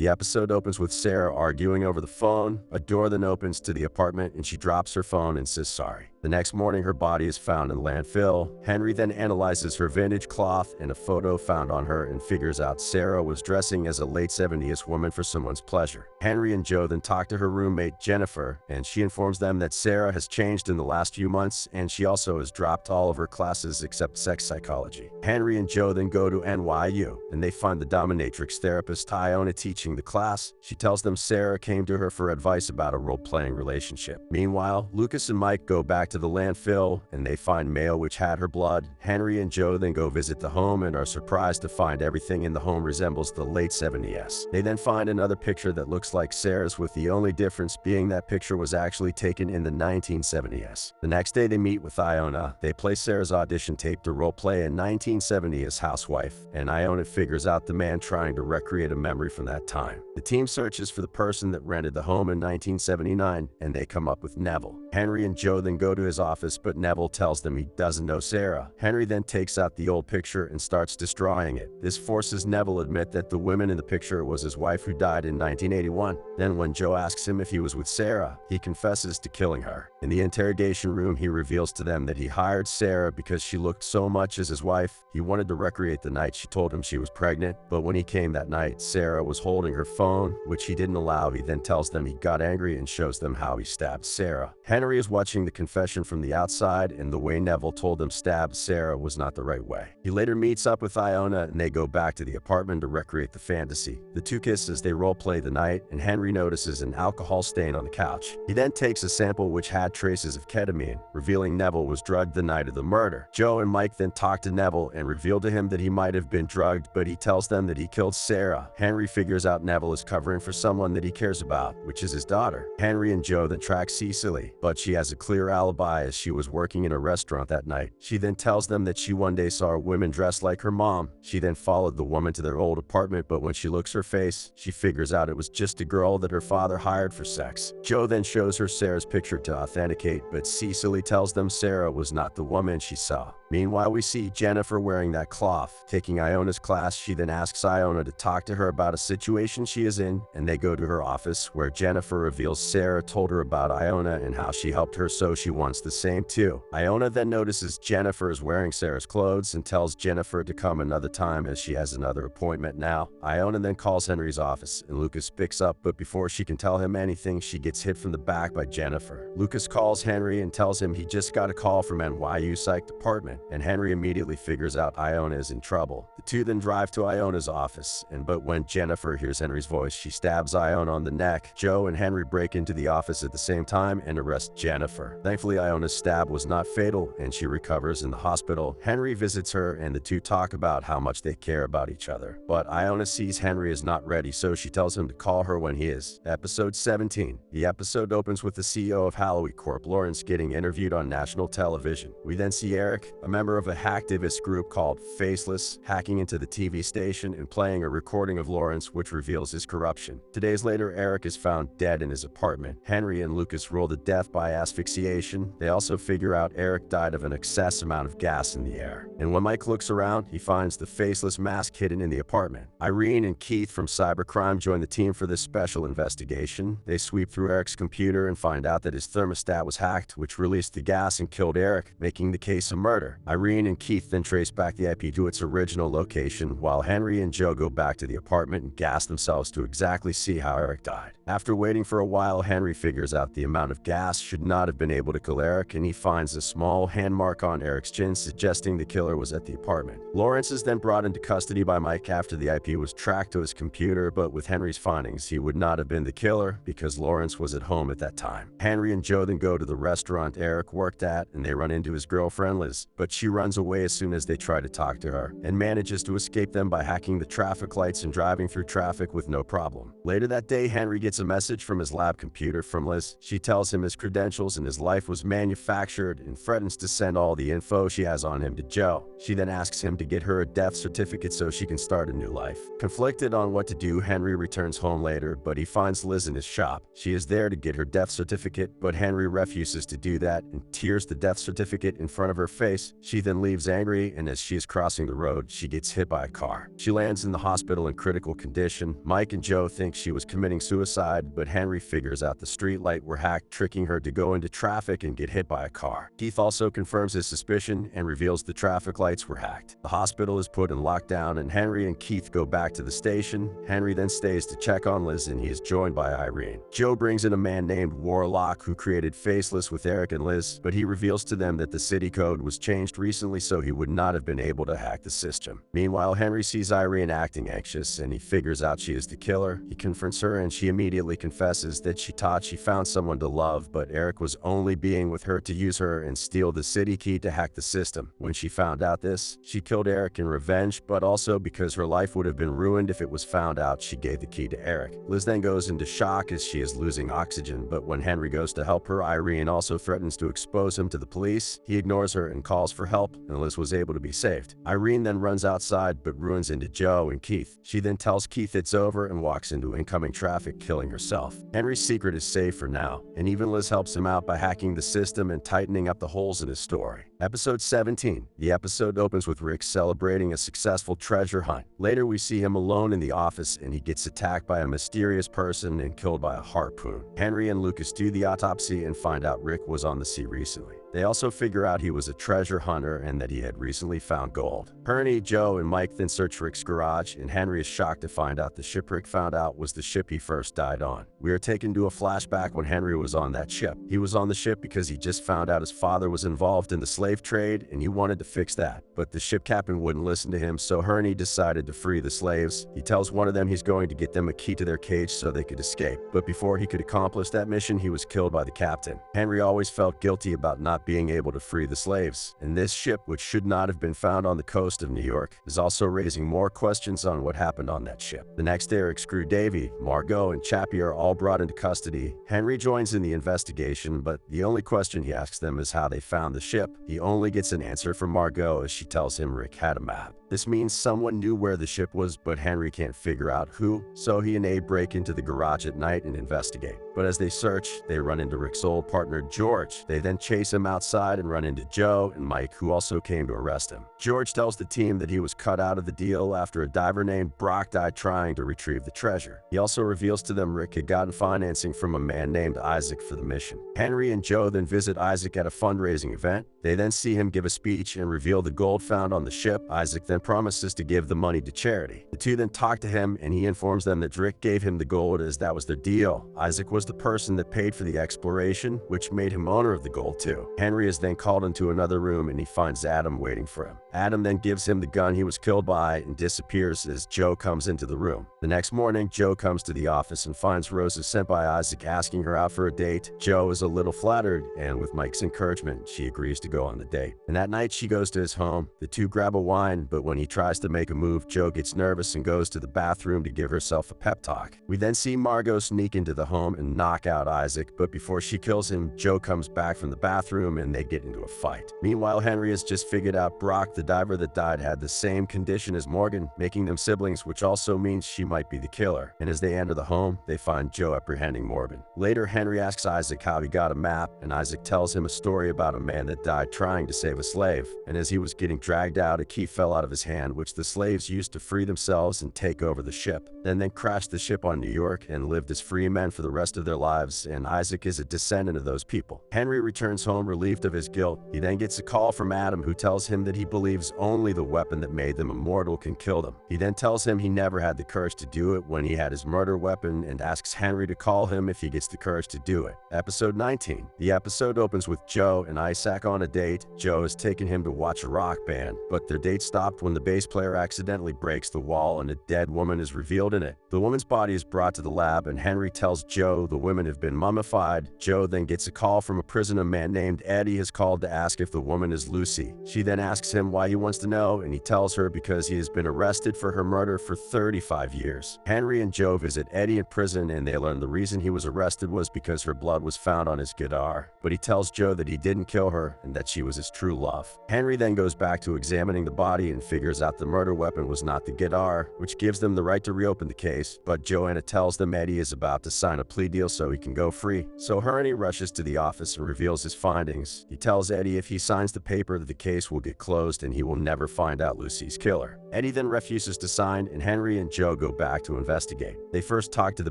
The episode opens with Sarah arguing over the phone. A door then opens to the apartment and she drops her phone and says sorry. The next morning, her body is found in landfill. Henry then analyzes her vintage cloth and a photo found on her and figures out Sarah was dressing as a late 70s woman for someone's pleasure. Henry and Joe then talk to her roommate Jennifer, and she informs them that Sarah has changed in the last few months and she also has dropped all of her classes except sex psychology. Henry and Joe then go to NYU and they find the dominatrix therapist Iona teaching the class. She tells them Sarah came to her for advice about a role-playing relationship. Meanwhile, Lucas and Mike go back to the landfill and they find mail which had her blood. Henry and Joe then go visit the home and are surprised to find everything in the home resembles the late 70s. They then find another picture that looks like Sarah's, with the only difference being that picture was actually taken in the 1970s. The next day they meet with Iona. They play Sarah's audition tape to role-play a 1970s housewife, and Iona figures out the man trying to recreate a memory from that time. The team searches for the person that rented the home in 1979 and they come up with Neville. Henry and Joe then go to his office, but Neville tells them he doesn't know Sarah. Henry then takes out the old picture and starts destroying it. This forces Neville to admit that the woman in the picture was his wife who died in 1981. Then when Joe asks him if he was with Sarah, he confesses to killing her. In the interrogation room, he reveals to them that he hired Sarah because she looked so much as his wife. He wanted to recreate the night she told him she was pregnant, but when he came that night, Sarah was holding her phone, which he didn't allow. He then tells them he got angry and shows them how he stabbed Sarah. Henry is watching the confession from the outside, and the way Neville told him stab Sarah was not the right way. He later meets up with Iona and they go back to the apartment to recreate the fantasy. The two kiss as they role-play the night, and Henry notices an alcohol stain on the couch. He then takes a sample which had traces of ketamine, revealing Neville was drugged the night of the murder. Joe and Mike then talk to Neville and reveal to him that he might have been drugged, but he tells them that he killed Sarah. Henry figures out Neville is covering for someone that he cares about, which is his daughter. Henry and Joe then track Cecily, but she has a clear alibi as she was working in a restaurant that night. She then tells them that she one day saw a woman dressed like her mom. She then followed the woman to their old apartment, but when she looks her face, she figures out it was just a girl that her father hired for sex. Joe then shows her Sarah's picture to authenticate, but Cecily tells them Sarah was not the woman she saw. Meanwhile, we see Jennifer wearing that cloth, taking Iona's class. She then asks Iona to talk to her about a situation she is in, and they go to her office where Jennifer reveals Sarah told her about Iona and how she helped her, so she wants the same too. Iona then notices Jennifer is wearing Sarah's clothes and tells Jennifer to come another time as she has another appointment now. Iona then calls Henry's office and Lucas picks up, but before she can tell him anything, she gets hit from the back by Jennifer. Lucas calls Henry and tells him he just got a call from NYU Psych Department, and Henry immediately figures out Iona is in trouble. The two then drive to Iona's office, but when Jennifer hears Henry's voice, she stabs Iona on the neck. Joe and Henry break into the office at the same time and arrest Jennifer. Thankfully, Iona's stab was not fatal and she recovers in the hospital. Henry visits her and the two talk about how much they care about each other. But Iona sees Henry is not ready, so she tells him to call her when he is. Episode 17. The episode opens with the CEO of Halloween Corp, Lawrence, getting interviewed on national television. We then see Eric, a member of a hacktivist group called Faceless, hacking into the TV station and playing a recording of Lawrence which reveals his corruption. 2 days later, Eric is found dead in his apartment. Henry and Lucas rule to death by asphyxiation. They also figure out Eric died of an excess amount of gas in the air. And when Mike looks around, he finds the faceless mask hidden in the apartment. Irene and Keith from Cybercrime join the team for this special investigation. They sweep through Eric's computer and find out that his thermostat was hacked, which released the gas and killed Eric, making the case a murder. Irene and Keith then trace back the IP to its original location, while Henry and Joe go back to the apartment and gas themselves to exactly see how Eric died. After waiting for a while, Henry figures out the amount of gas should not have been able to kill Eric, and he finds a small hand mark on Eric's chin, suggesting the killer was at the apartment. Lawrence is then brought into custody by Mike after the IP was tracked to his computer, but with Henry's findings, he would not have been the killer because Lawrence was at home at that time. Henry and Joe then go to the restaurant Eric worked at, and they run into his girlfriend Liz, but she runs away as soon as they try to talk to her, and manages to escape them by hacking the traffic lights and driving through traffic with no problem. Later that day, Henry gets a message from his lab computer from Liz. She tells him his credentials and his life was manufactured and threatens to send all the info she has on him to Joe. She then asks him to get her a death certificate so she can start a new life. Conflicted on what to do, Henry returns home later, but he finds Liz in his shop. She is there to get her death certificate, but Henry refuses to do that and tears the death certificate in front of her face. She then leaves angry, and as she is crossing the road, she gets gets hit by a car. She lands in the hospital in critical condition. Mike and Joe think she was committing suicide, but Henry figures out the street light were hacked, tricking her to go into traffic and get hit by a car. Keith also confirms his suspicion and reveals the traffic lights were hacked. The hospital is put in lockdown and Henry and Keith go back to the station. Henry then stays to check on Liz and he is joined by Irene. Joe brings in a man named Warlock who created Faceless with Eric and Liz, but he reveals to them that the city code was changed recently so he would not have been able to hack the system. Meanwhile, Henry sees Irene acting anxious and he figures out she is the killer. He confronts her and she immediately confesses that she thought she found someone to love, but Eric was only being with her to use her and steal the city key to hack the system. When she found out this, she killed Eric in revenge, but also because her life would have been ruined if it was found out she gave the key to Eric. Liz then goes into shock as she is losing oxygen, but when Henry goes to help her, Irene also threatens to expose him to the police. He ignores her and calls for help, and Liz was able to be saved. Irene then runs outside but runs into Joe and Keith. She then tells Keith it's over and walks into incoming traffic, killing herself. Henry's secret is safe for now, and even Liz helps him out by hacking the system and tightening up the holes in his story. Episode 17. The episode opens with Rick celebrating a successful treasure hunt. Later we see him alone in the office and he gets attacked by a mysterious person and killed by a harpoon. Henry and Lucas do the autopsy and find out Rick was on the sea recently. They also figure out he was a treasure hunter and that he had recently found gold. Ernie, Joe, and Mike then search Rick's garage, and Henry is shocked to find out the ship Rick found out was the ship he first died on. We are taken to a flashback when Henry was on that ship. He was on the ship because he just found out his father was involved in the slave trade and he wanted to fix that. But the ship captain wouldn't listen to him, so Ernie decided to free the slaves. He tells one of them he's going to get them a key to their cage so they could escape. But before he could accomplish that mission, he was killed by the captain. Henry always felt guilty about not being able to free the slaves, and this ship, which should not have been found on the coast of New York, is also raising more questions on what happened on that ship. The next day, Eric's crew Davey, Margot, and Chappie are all brought into custody. Henry joins in the investigation, but the only question he asks them is how they found the ship. He only gets an answer from Margot as she tells him Rick had a map. This means someone knew where the ship was, but Henry can't figure out who, so he and Abe break into the garage at night and investigate. But as they search, they run into Rick's old partner George. They then chase him outside and run into Joe and Mike, who also came to arrest him. George tells the team that he was cut out of the deal after a diver named Brock died trying to retrieve the treasure. He also reveals to them Rick had gotten financing from a man named Isaac for the mission. Henry and Joe then visit Isaac at a fundraising event. They then see him give a speech and reveal the gold found on the ship. Isaac then promises to give the money to charity. The two then talk to him and he informs them that Rick gave him the gold as that was their deal. Isaac was the person that paid for the exploration, which made him owner of the gold too. Henry is then called into another room and he finds Adam waiting for him. Adam then gives him the gun he was killed by and disappears as Joe comes into the room. The next morning, Joe comes to the office and finds Rosa sent by Isaac asking her out for a date. Joe is a little flattered, and with Mike's encouragement, she agrees to go on the date. And that night, she goes to his home. The two grab a wine, but when he tries to make a move, Joe gets nervous and goes to the bathroom to give herself a pep talk. We then see Margot sneak into the home and knock out Isaac, but before she kills him, Joe comes back from the bathroom and they get into a fight. Meanwhile, Henry has just figured out Brock, the diver that died, had the same condition as Morgan, making them siblings, which also means she might be the killer. And as they enter the home, they find Joe apprehending Morgan. Later, Henry asks Isaac how he got a map, and Isaac tells him a story about a man that died trying to save a slave. And as he was getting dragged out, a key fell out of his hand, which the slaves used to free themselves and take over the ship. Then they crashed the ship on New York and lived as free men for the rest of their lives, and Isaac is a descendant of those people. Henry returns home relieved of his guilt. He then gets a call from Adam, who tells him that he believes only the weapon that made them immortal can kill them. He then tells him he never had the courage to do it when he had his murder weapon and asks Henry to call him if he gets the courage to do it. Episode 19. The episode opens with Joe and Isaac on a date. Joe has taken him to watch a rock band, but their date stopped when the bass player accidentally breaks the wall and a dead woman is revealed in it. The woman's body is brought to the lab and Henry tells Joe the women have been mummified. Joe then gets a call from a prison. A man named Eddie has called to ask if the woman is Lucy. She then asks him why he wants to know, and he tells her because he has been arrested for her murder for 35 years. Henry and Joe visit Eddie in prison and they learn the reason he was arrested was because her blood was found on his guitar. But he tells Joe that he didn't kill her and that she was his true love. Henry then goes back to examining the body and figures figures out the murder weapon was not the guitar, which gives them the right to reopen the case, but Joanna tells them Eddie is about to sign a plea deal so he can go free. So Herney rushes to the office and reveals his findings. He tells Eddie if he signs the paper, the case will get closed and he will never find out Lucy's killer. Eddie then refuses to sign, and Henry and Joe go back to investigate. They first talk to the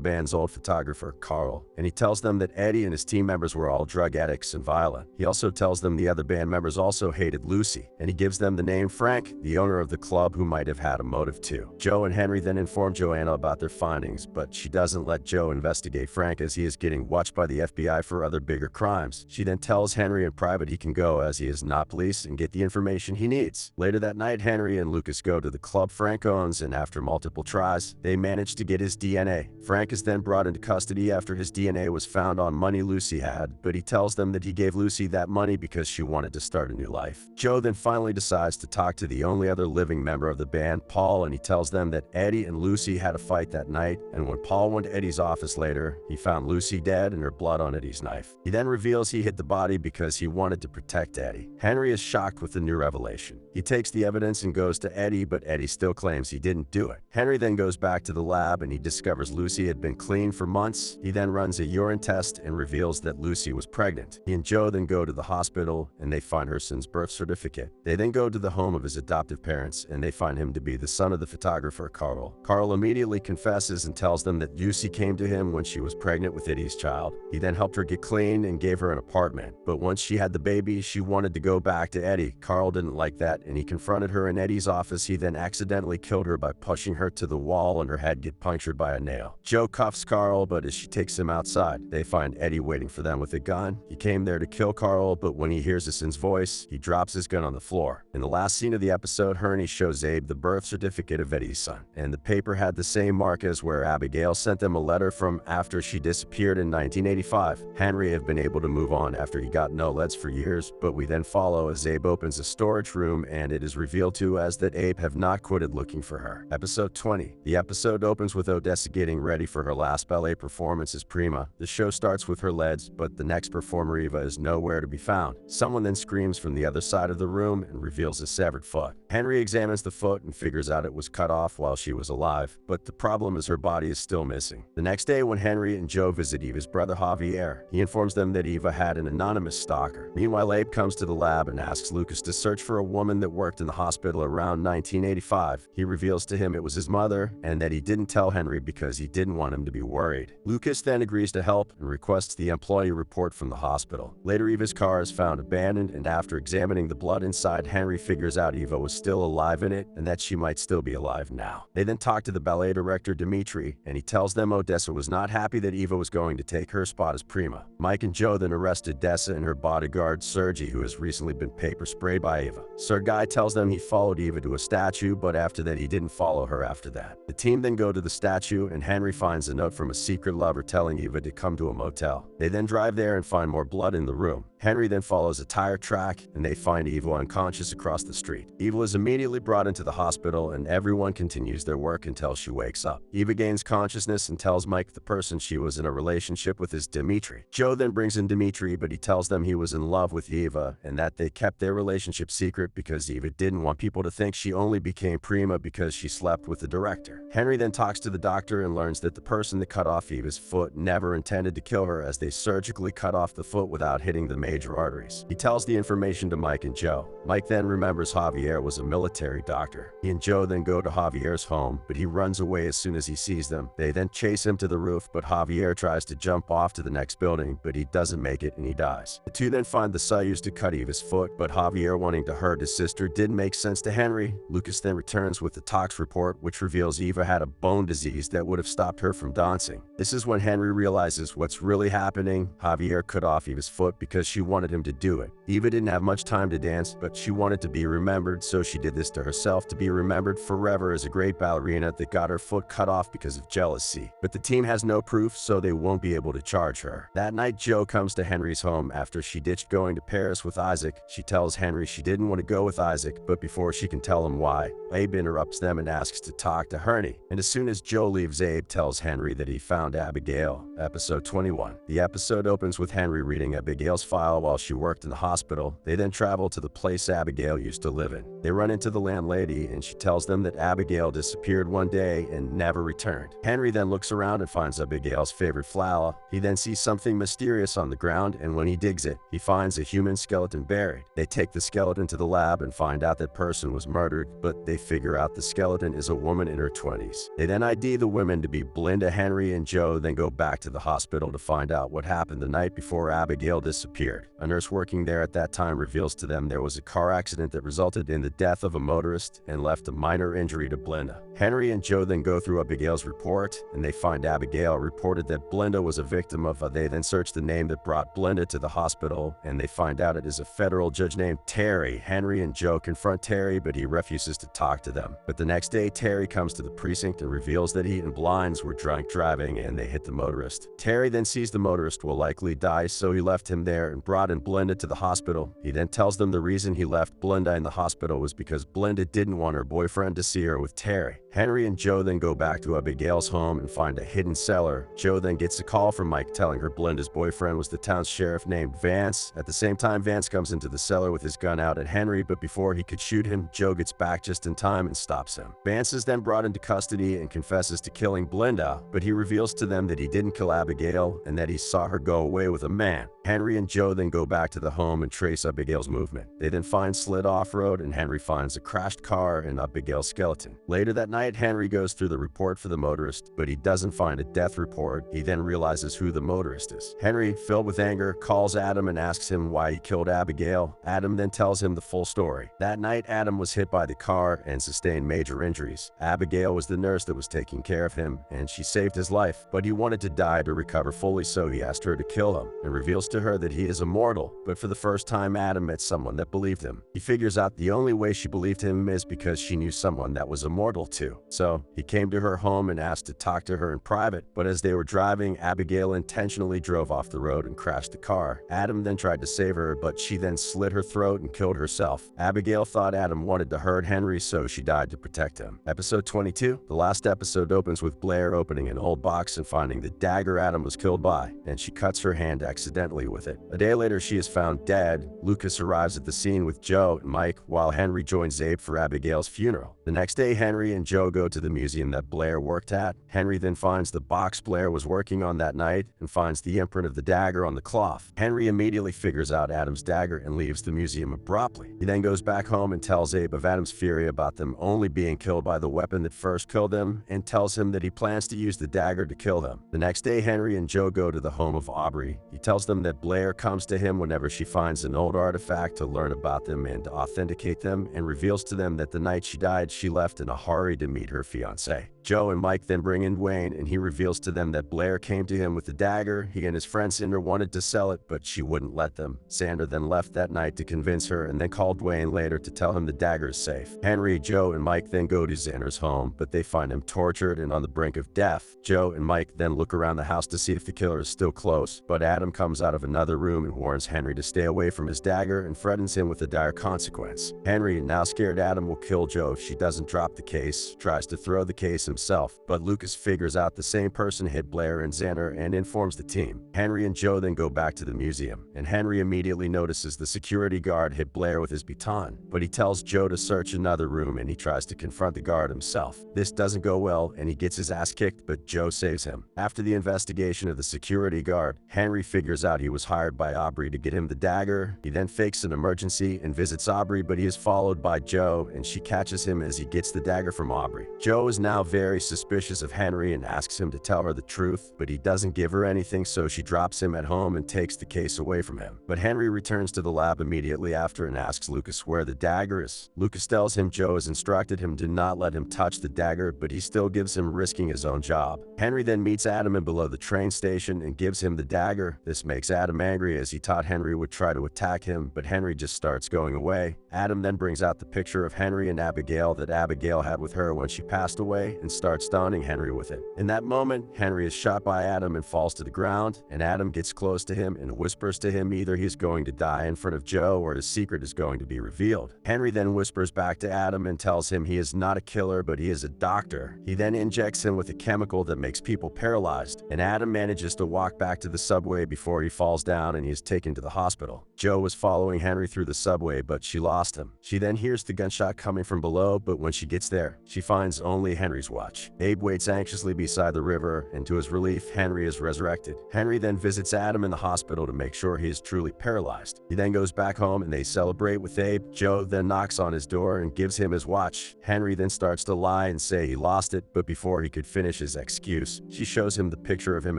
band's old photographer, Carl, and he tells them that Eddie and his team members were all drug addicts and violent. He also tells them the other band members also hated Lucy, and he gives them the name Frank, the owner of the club, who might have had a motive too. Joe and Henry then inform Joanna about their findings, but she doesn't let Joe investigate Frank as he is getting watched by the FBI for other bigger crimes. She then tells Henry in private he can go as he is not police and get the information he needs. Later that night, Henry and Lucas go to the club Frank owns, and after multiple tries, they manage to get his DNA. Frank is then brought into custody after his DNA was found on money Lucy had, but he tells them that he gave Lucy that money because she wanted to start a new life. Joe then finally decides to talk to the only other living member of the band, Paul, and he tells them that Eddie and Lucy had a fight that night, and when Paul went to Eddie's office later, he found Lucy dead and her blood on Eddie's knife. He then reveals he hit the body because he wanted to protect Eddie. Henry is shocked with the new revelation. He takes the evidence and goes to Eddie, but Eddie still claims he didn't do it. Henry then goes back to the lab and he discovers Lucy had been clean for months. He then runs a urine test and reveals that Lucy was pregnant. He and Joe then go to the hospital and they find her son's birth certificate. They then go to the home of his adoptive parents and they find him to be the son of the photographer, Carl. Carl immediately confesses and tells them that Lucy came to him when she was pregnant with Eddie's child. He then helped her get clean and gave her an apartment. But once she had the baby, she wanted to go back to Eddie. Carl didn't like that and he confronted her in Eddie's office. He then accidentally killed her by pushing her to the wall and her head get punctured by a nail. Joe cuffs Carl, but as she takes him outside, they find Eddie waiting for them with a gun. He came there to kill Carl, but when he hears his son's voice, he drops his gun on the floor. In the last scene of the episode, Herney shows Abe the birth certificate of Eddie's son, and the paper had the same mark as where Abigail sent them a letter from after she disappeared in 1985. Henry have been able to move on after he got no leads for years, but we then follow as Abe opens a storage room and it is revealed to us that Abe have not quitted looking for her. Episode 20. The episode opens with Odessa getting ready for her last ballet performance as Prima. The show starts with her leads, but the next performer, Eva, is nowhere to be found. Someone then screams from the other side of the room and reveals a severed foot. Henry examines the foot and figures out it was cut off while she was alive, but the problem is her body is still missing. The next day, when Henry and Joe visit Eva's brother Javier, he informs them that Eva had an anonymous stalker. Meanwhile, Abe comes to the lab and asks Lucas to search for a woman that worked in the hospital around 1985. He reveals to him it was his mother and that he didn't tell Henry because he didn't want him to be worried. Lucas then agrees to help and requests the employee report from the hospital. Later, Eva's car is found abandoned, and after examining the blood inside, Henry figures out Eva was still alive in it and that she might still be alive now. They then talk to the ballet director Dimitri, and he tells them Odessa was not happy that Eva was going to take her spot as Prima. Mike and Joe then arrest Odessa and her bodyguard Sergei, who has recently been paper sprayed by Eva. Sergei tells them he followed Eva to a statue, but after that he didn't follow her after that. The team then go to the statue and Henry finds a note from a secret lover telling Eva to come to a motel. They then drive there and find more blood in the room. Henry then follows a tire track and they find Eva unconscious across the street. Eva is immediately brought into the hospital and everyone continues their work until she wakes up. Eva gains consciousness and tells Mike the person she was in a relationship with is Dimitri. Joe then brings in Dimitri, but he tells them he was in love with Eva and that they kept their relationship secret because Eva didn't want people to think she only became Prima because she slept with the director. Henry then talks to the doctor and learns that the person that cut off Eva's foot never intended to kill her, as they surgically cut off the foot without hitting the major arteries. He tells the information to Mike and Joe. Mike then remembers Javier was a military doctor. He and Joe then go to Javier's home, but he runs away as soon as he sees them. They then chase him to the roof, but Javier tries to jump off to the next building, but he doesn't make it and he dies. The two then find the saw used to cut Eva's foot, but Javier wanting to hurt his sister didn't make sense to Henry. Lucas then returns with the tox report, which reveals Eva had a bone disease that would have stopped her from dancing. This is when Henry realizes what's really happening. Javier cut off Eva's foot because she wanted him to do it. Eva didn't have much time to dance, but she wanted to be remembered, so she did this to herself to be remembered forever as a great ballerina that got her foot cut off because of jealousy. But the team has no proof, so they won't be able to charge her. That night, Joe comes to Henry's home after she ditched going to Paris with Isaac. She tells Henry she didn't want to go with Isaac, but before she can tell him why, Abe interrupts them and asks to talk to Herney. And as soon as Joe leaves, Abe tells Henry that he found Abigail. Episode 21. The episode opens with Henry reading Abigail's file while she worked in the hospital. They then travel to the place Abigail used to live in. They run into the landlady and she tells them that Abigail disappeared one day and never returned. Henry then looks around and finds Abigail's favorite flower. He then sees something mysterious on the ground, and when he digs it, he finds a human skeleton buried. They take the skeleton to the lab and find out that person was murdered, but they figure out the skeleton is a woman in her 20s. They then ID the women to be Belinda, Henry, and Joe, then go back to the hospital to find out what happened the night before Abigail disappeared. A nurse working there at that time reveals to them there was a car accident that resulted in the death of a motorist and left a minor injury to Belinda. Henry and Joe then go through Abigail's report, and they find Abigail reported that Belinda was a victim of they then search the name that brought Belinda to the hospital, and they find out it is a federal judge named Terry. Henry and Joe confront Terry, but he refuses to talk to them. But the next day, Terry comes to the precinct and reveals that he and Blinds were drunk driving and they hit the motorist. Terry then sees the motorist will likely die, so he left him there and brought in Belinda to the hospital. He then tells them the reason he left Belinda in the hospital was because Belinda didn't want her boyfriend to see her with Terry. Henry and Joe then go back to Abigail's home and find a hidden cellar. Joe then gets a call from Mike telling her Belinda's boyfriend was the town's sheriff named Vance. At the same time, Vance comes into the cellar with his gun out at Henry, but before he could shoot him, Joe gets back just in time and stops him. Vance is then brought into custody and confesses to killing Belinda, but he reveals to them that he didn't kill Abigail and that he saw her go away with a man. Henry and Joe then go back to the home and trace Abigail's movement. They then find Slid off-road, and Henry finds a crashed car and Abigail's skeleton. Later that night, Henry goes through the report for the motorist, but he doesn't find a death report. He then realizes who the motorist is. Henry, filled with anger, calls Adam and asks him why he killed Abigail. Adam then tells him the full story. That night, Adam was hit by the car and sustained major injuries. Abigail was the nurse that was taking care of him, and she saved his life, but he wanted to die to recover fully, so he asked her to kill him and reveals to her that he is immortal. But for the first time, Adam met someone that believed him. He figures out the only way she believed him is because she knew someone that was immortal too. So he came to her home and asked to talk to her in private, but as they were driving, Abigail intentionally drove off the road and crashed the car. Adam then tried to save her, but she then slit her throat and killed herself. Abigail thought Adam wanted to hurt Henry, so she died to protect him. Episode 22. The last episode opens with Blair opening an old box and finding the dagger Adam was killed by, and she cuts her hand accidentally with it. A day later, she is found dead. Lucas arrives at the scene with Joe and Mike, while Henry joins Abe for Abigail's funeral. The next day, Henry and Joe go to the museum that Blair worked at. Henry then finds the box Blair was working on that night and finds the imprint of the dagger on the cloth. Henry immediately figures out Adam's dagger and leaves the museum abruptly. He then goes back home and tells Abe of Adam's theory about them only being killed by the weapon that first killed them, and tells him that he plans to use the dagger to kill them. The next day, Henry and Joe go to the home of Aubrey. He tells them that Blair comes to him whenever she finds an old artifact to learn about them and to authenticate them, and reveals to them that the night she died, she left in a hurry to meet her fiancé. Joe and Mike then bring in Dwayne, and he reveals to them that Blair came to him with the dagger. He and his friend Cinder wanted to sell it, but she wouldn't let them. Sandra then left that night to convince her, and then called Dwayne later to tell him the dagger is safe. Henry, Joe, and Mike then go to Xander's home, but they find him tortured and on the brink of death. Joe and Mike then look around the house to see if the killer is still close, but Adam comes out of another room and warns Henry to stay away from his dagger and threatens him with a dire consequence. Henry, now scared Adam will kill Joe if she doesn't drop the case, tries to throw the case himself, but Lucas figures out the same person hit Blair and Xander and informs the team. Henry and Joe then go back to the museum, and Henry immediately notices the security guard hit Blair with his baton, but he tells Joe to search another room and he tries to confront the guard himself. This doesn't go well and he gets his ass kicked, but Joe saves him. After the investigation of the security guard, Henry figures out he was hired by Aubrey to get him the dagger. He then fakes an emergency and visits Aubrey, but he is followed by Joe and she catches him as he gets the dagger from Aubrey. Joe is now very suspicious of Henry and asks him to tell her the truth, but he doesn't give her anything, so she drops him at home and takes the case away from him. But Henry returns to the lab immediately after and asks Lucas where the dagger is. Lucas tells him Joe has instructed him to not let him touch the dagger, but he still gives him, risking his own job. Henry then meets Adam in below the train station and gives him the dagger. This makes Adam angry as he thought Henry would try to attack him, but Henry just starts going away. Adam then brings out the picture of Henry and Abigail that Abigail had with her when she passed away and and starts stunning Henry with it. In that moment, Henry is shot by Adam and falls to the ground, and Adam gets close to him and whispers to him either he's going to die in front of Joe or his secret is going to be revealed. Henry then whispers back to Adam and tells him he is not a killer, but he is a doctor. He then injects him with a chemical that makes people paralyzed, and Adam manages to walk back to the subway before he falls down and he is taken to the hospital. Joe was following Henry through the subway, but she lost him. She then hears the gunshot coming from below, but when she gets there, she finds only Henry's watch. Abe waits anxiously beside the river, and to his relief, Henry is resurrected. Henry then visits Adam in the hospital to make sure he is truly paralyzed. He then goes back home and they celebrate with Abe. Joe then knocks on his door and gives him his watch. Henry then starts to lie and say he lost it, but before he could finish his excuse, she shows him the picture of him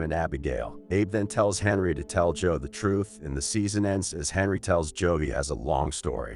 and Abigail. Abe then tells Henry to tell Joe the truth, and the season ends as Henry tells Joe he has a long story.